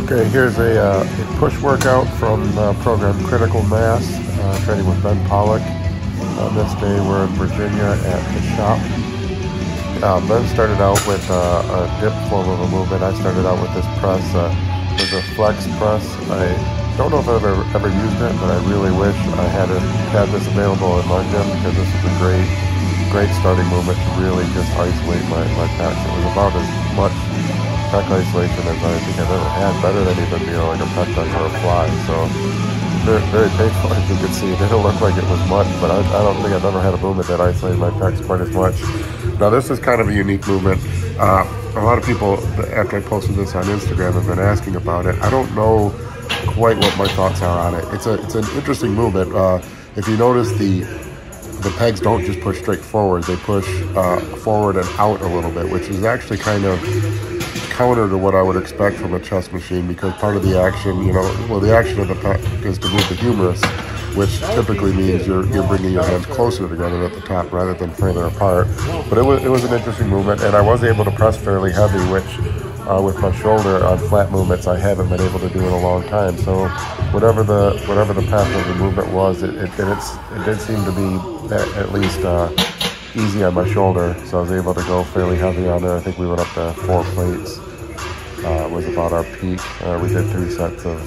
Okay, here's a push workout from the program Critical Mass, training with Ben Pollack. On this day, we're in Virginia at the shop. Ben started out with a dip form of a movement. I started out with this press. It was a flex press. I don't know if I've ever used it, but I really wish I had this available in my gym, because this is a great starting movement to really just isolate my pecs. It was about as much pec isolation as I think I've ever had, better than even like a pec deck or a fly. So very painful, as you can see. It didn't look like it was much, but I don't think I've ever had a movement that isolated my pecs quite as much. Now this is kind of a unique movement. A lot of people, after I posted this on Instagram, have been asking about it. I don't know quite what my thoughts are on it. It's an interesting movement. If you notice, the pegs don't just push straight forward, they push forward and out a little bit, which is actually kind of counter to what I would expect from a chest machine, because part of the action, the action of the pec is to move the humerus, which typically means you're bringing your hands closer together at the top rather than further apart. But it was an interesting movement, and I was able to press fairly heavy, which with my shoulder on flat movements I haven't been able to do in a long time. So whatever the path of the movement was, it did seem to be at least easy on my shoulder, so I was able to go fairly heavy on there. I think we went up to 4 plates. Was about our peak. We did 3 sets of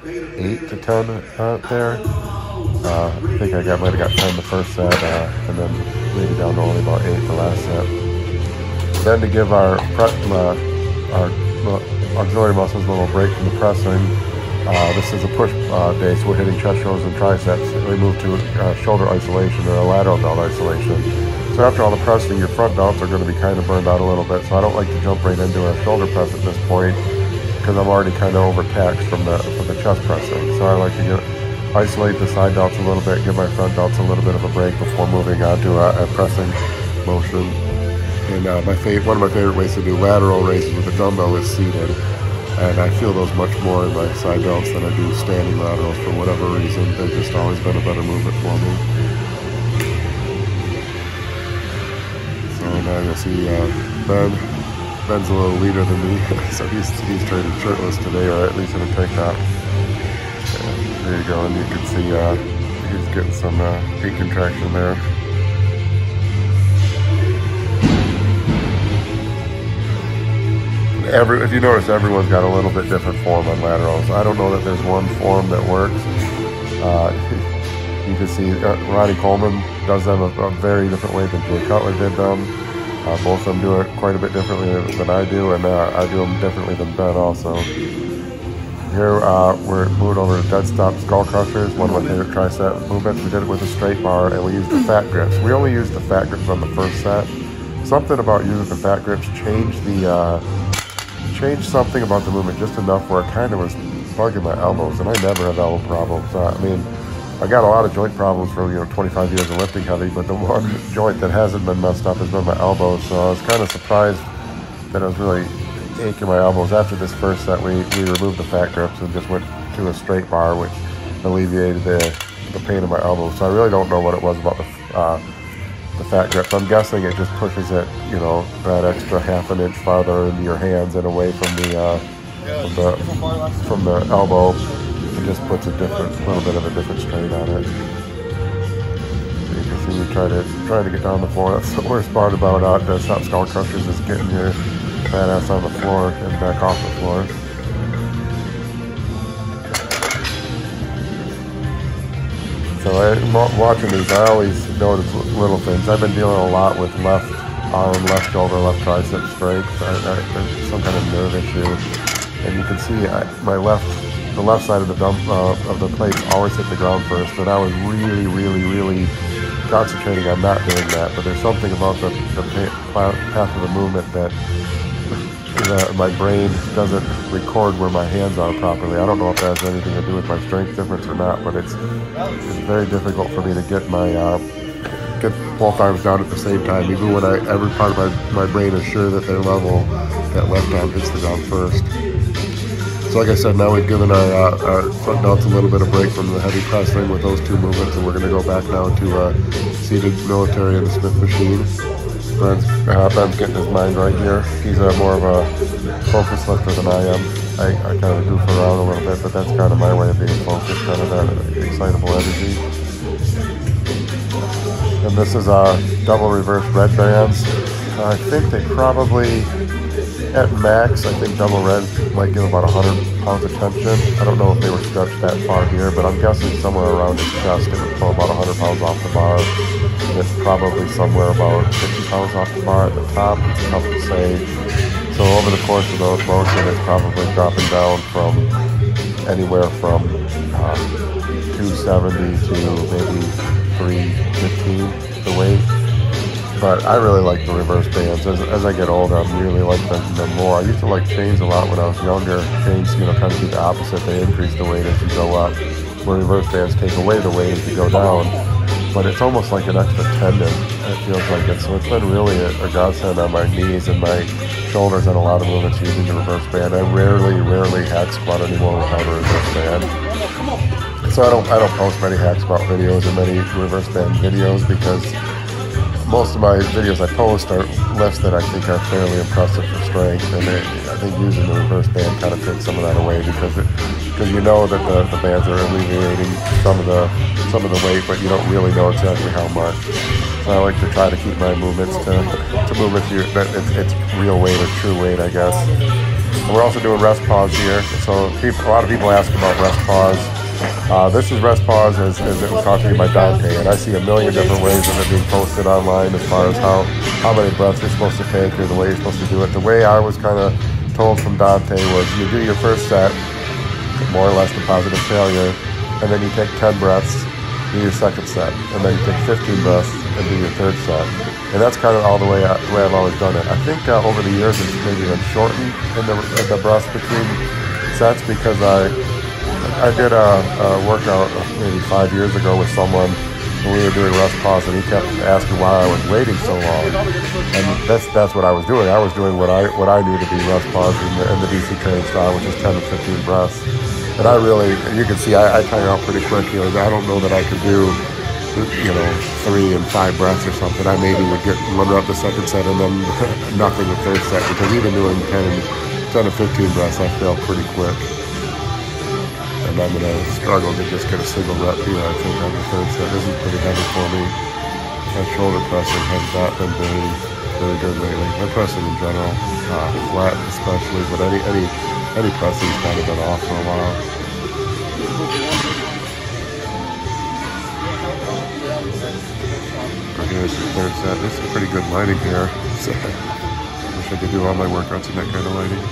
8 to 10 there. I think I might have got 10 the first set, and then maybe down to only about 8 the last set. Then to give our auxiliary muscles a little break from the pressing, this is a push day, so we're hitting chest, shoulders, and triceps. We move to shoulder isolation, or a lateral delt isolation. So after all the pressing, your front delts are going to be kind of burned out a little bit, so I don't like to jump right into a shoulder press at this point, because I'm already kind of overtaxed from the chest pressing. So I like to isolate the side delts a little bit, give my front delts a little bit of a break before moving on to a pressing motion. And one of my favorite ways to do lateral raises with a dumbbell is seated. And I feel those much more in my side delts than I do standing laterals for whatever reason. They've just always been a better movement for me. So now you'll see Ben's a little leaner than me, so he's training shirtless today, or at least in a tank top. And there you go, and you can see he's getting some peak contraction there. If you notice, everyone's got a little bit different form on laterals. I don't know that there's one form that works. You can see Ronnie Coleman does them a very different way than Jay Cutler did them. Both of them do it quite a bit differently than I do, and I do them differently than Ben also. Here we're moving over to dead stop skull crushers, one of my favorite tricep movements. We did it with a straight bar, and we used the fat grips. We only used the fat grips on the first set. Something about using the fat grips changed something about the movement just enough where it kind of was bugging my elbows, and I never have elbow problems. I got a lot of joint problems for 25 years of lifting heavy, but the one joint that hasn't been messed up has been my elbows. So I was kind of surprised that I was really aching my elbows. After this first set, we removed the fat grips and just went to a straight bar, which alleviated the pain in my elbows. So I really don't know what it was about the fat grips. I'm guessing it just pushes it, that extra ½ an inch farther into your hands and away from the elbow. It just puts a little bit of a different strain on it. So you can see me trying to get down the floor. That's the worst part about the stop skull crushers, is getting your fat ass on the floor and back off the floor. So watching these, I always notice little things. I've been dealing a lot with left arm, left shoulder, left tricep strength. There's some kind of nerve issue, and you can see the left side of the plates always hit the ground first, and I was really concentrating on not doing that. But there's something about the path of the movement that my brain doesn't record where my hands are properly. I don't know if that has anything to do with my strength difference or not, but it's very difficult for me to get get both arms down at the same time, even when every part of my brain is sure that they're level. That left arm hits the ground first. So like I said, now we've given our front delts a little bit of break from the heavy pressing with those two movements, and we're going to go back now to seated military and the Smith machine. Ben's getting his mind right here. He's more of a focus lifter than I am. I kind of goof around a little bit, but that's kind of my way of being focused, kind of that excitable energy. And this is double reverse red bands. I think they probably, at max, I think double red might give about 100 pounds of tension. I don't know if they were stretched that far here, but I'm guessing somewhere around his chest it would pull about 100 pounds off the bar. And it's probably somewhere about 50 pounds off the bar at the top. It's tough to say. So over the course of those motion, it's probably dropping down from anywhere from 270 to maybe 315 the weight. But I really like the reverse bands. As I get older, I'm really like them more. I used to like chains a lot when I was younger. Chains, kind of do the opposite. They increase the weight as you go up, where reverse bands take away the weight as you go down. But it's almost like an extra tendon. It feels like it. So it's been really a godsend on my knees and my shoulders and a lot of movements using the reverse band. I rarely hack squat anymore without a reverse band. So I don't post many hack squat videos or many reverse band videos because most of my videos I post are lifts that I think are fairly impressive for strength, and I think using the reverse band kind of takes some of that away because you know that the bands are alleviating some of the weight, but you don't really know exactly how much. So I like to try to keep my movements to movements that it's real weight or true weight, I guess. And we're also doing rest pause here. So a lot of people ask about rest pause. This is rest pause as it was taught to me by Dante, and I see a million different ways of it being posted online as far as how many breaths you're supposed to take or the way you're supposed to do it. The way I was kind of told from Dante was you do your first set, more or less the positive failure, and then you take 10 breaths, do your second set, and then you take 15 breaths and do your third set. And that's kind of all the way I've always done it. I think over the years it's maybe been shortened in the breaths between sets because I did a workout maybe 5 years ago with someone when we were doing rest pause, and he kept asking why I was waiting so long. And that's what I was doing. I was doing what I knew to be rest pause in the DC training style, which is 10 to 15 breaths. And you can see I tire out pretty quick here. I don't know that I could do 3 and 5 breaths or something. I maybe would limit up the second set and then nothing the third set, because even doing 10 to 15 breaths, I fail pretty quick. And I'm going to struggle to just get a single rep here, I think, on the third set. This is pretty heavy for me. My shoulder pressing has not been very, very good lately. My pressing in general, flat especially, but any pressing's kind of been off for a while. Here's the third set. This is pretty good lighting here. So, wish I could do all my workouts in that kind of lighting.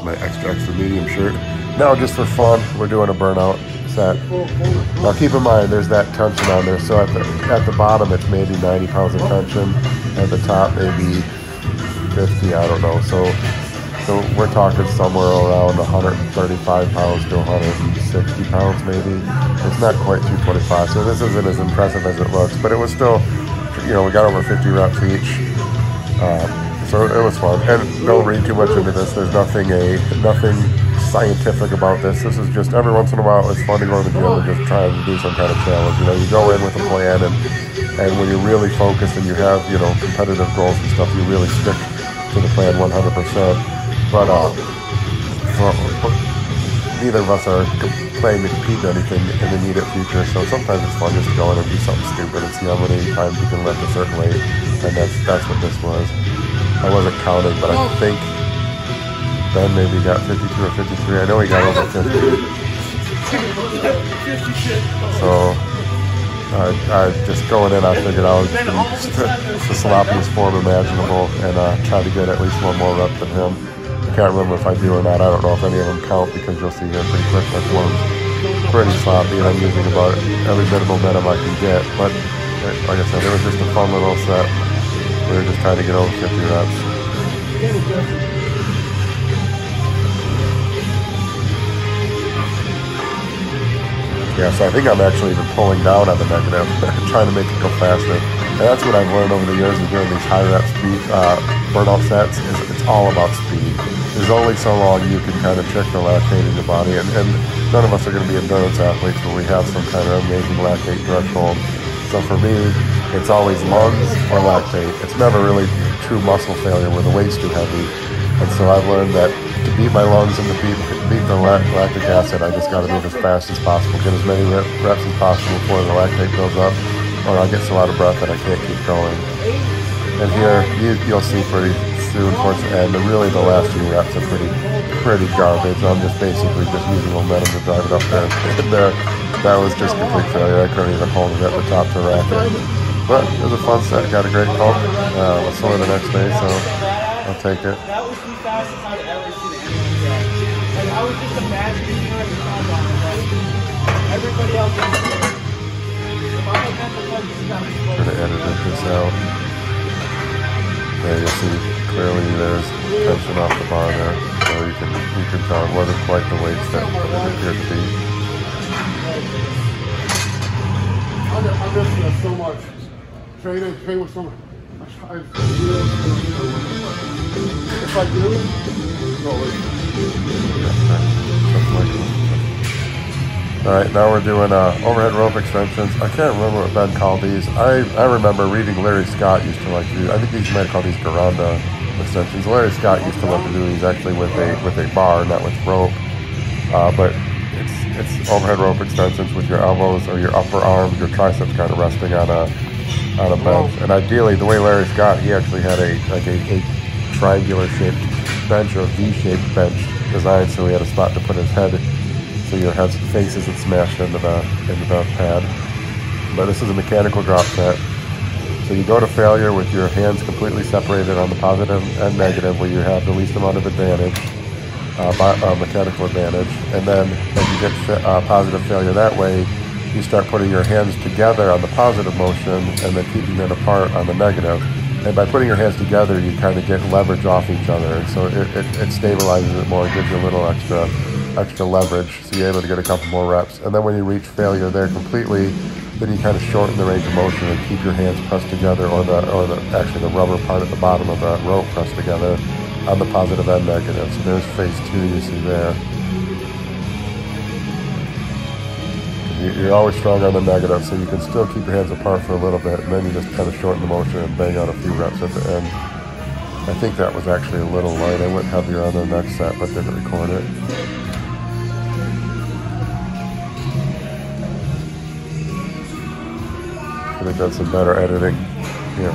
My extra medium shirt. Now just for fun, we're doing a burnout set. Now keep in mind there's that tension on there, so at the bottom it's maybe 90 pounds of tension, at the top maybe 50, I don't know. So we're talking somewhere around 135 pounds to 160 pounds maybe. It's not quite 225, so this isn't as impressive as it looks, but it was still, we got over 50 reps each. So it was fun, and don't read too much into this. There's nothing scientific about this. This is just every once in a while it's fun to go to the gym and just try and do some kind of challenge. You go in with a plan, and when you're really focused and you have competitive goals and stuff, you really stick to the plan 100%. But neither of us are planning to compete in anything in the immediate future. So sometimes it's fun just to go in and do something stupid and see how many times you can lift a certain weight, and that's what this was. I wasn't counting, but I think Ben maybe got 52 or 53. I know he got over 50. So I just going in, I figured I was the sloppiest form imaginable and try to get at least one more rep than him. I can't remember if I do or not. I don't know if any of them count because you'll see here pretty quick my form's pretty sloppy and I'm using about every bit of momentum I can get. But like I said, it was just a fun little set. We were just trying to get over 50 reps. Yeah, so I think I'm actually even pulling down on the negative, trying to make it go faster. And that's what I've learned over the years of doing these high rep speed burnout sets, is it's all about speed. There's only so long you can kind of trick the lactate in your body, and none of us are going to be endurance athletes where we have some kind of amazing lactate threshold. So for me, it's always lungs or lactate. It's never really true muscle failure where the weight's too heavy. And so I've learned that to beat my lungs and to beat the lactic acid, I just got to move as fast as possible, get as many reps as possible before the lactate builds up, or I'll get so out of breath that I can't keep going. And here, you'll see pretty soon towards the end, really the last few reps are pretty garbage. I'm just basically just using momentum to drive it up there. And that was just complete failure. I couldn't even hold it at the top to rack it. But it was a fun set. Got a great pump. It's sore the next day, so I'll take it. That was the fastest I've ever seen anyone get. Like, I was just imagining you at the top on it. Like, everybody else is if I'm looking at the one, this guy was I'm gonna edit this out. There you'll see clearly there's tension off the bar there. So you can tell it wasn't quite the weights that it appeared to be. I'm missing that so much. Train with someone. If I do, All right, now we're doing overhead rope extensions. I can't remember what Ben called these. I remember reading Larry Scott used to like to do. I think these might call these Garanda extensions. Larry Scott used to love to do these actually with a bar, not with rope. But it's overhead rope extensions with your elbows or your upper arms, your triceps kind of resting on a bench. And ideally, the way Larry Scott, he actually had a triangular shaped bench or a V-shaped bench designed so he had a spot to put his head, so your head's face isn't smashed into the pad. But this is a mechanical drop set. So you go to failure with your hands completely separated on the positive and negative, where you have the least amount of advantage, mechanical advantage. And then as you get positive failure that way, you start putting your hands together on the positive motion and then keeping them apart on the negative. And by putting your hands together, you kind of get leverage off each other. So it stabilizes it more, gives you a little extra leverage, so you're able to get a couple more reps. And then when you reach failure there completely, then you kind of shorten the range of motion and keep your hands pressed together, or actually the rubber part at the bottom of the rope pressed together on the positive and negative. So there's phase 2 you see there. You're always strong on the negative, so you can still keep your hands apart for a little bit, and then you just kind of shorten the motion and bang out a few reps at the end. I think that was actually a little light. I went heavier on the next set, but didn't record it. Could have done some better editing here.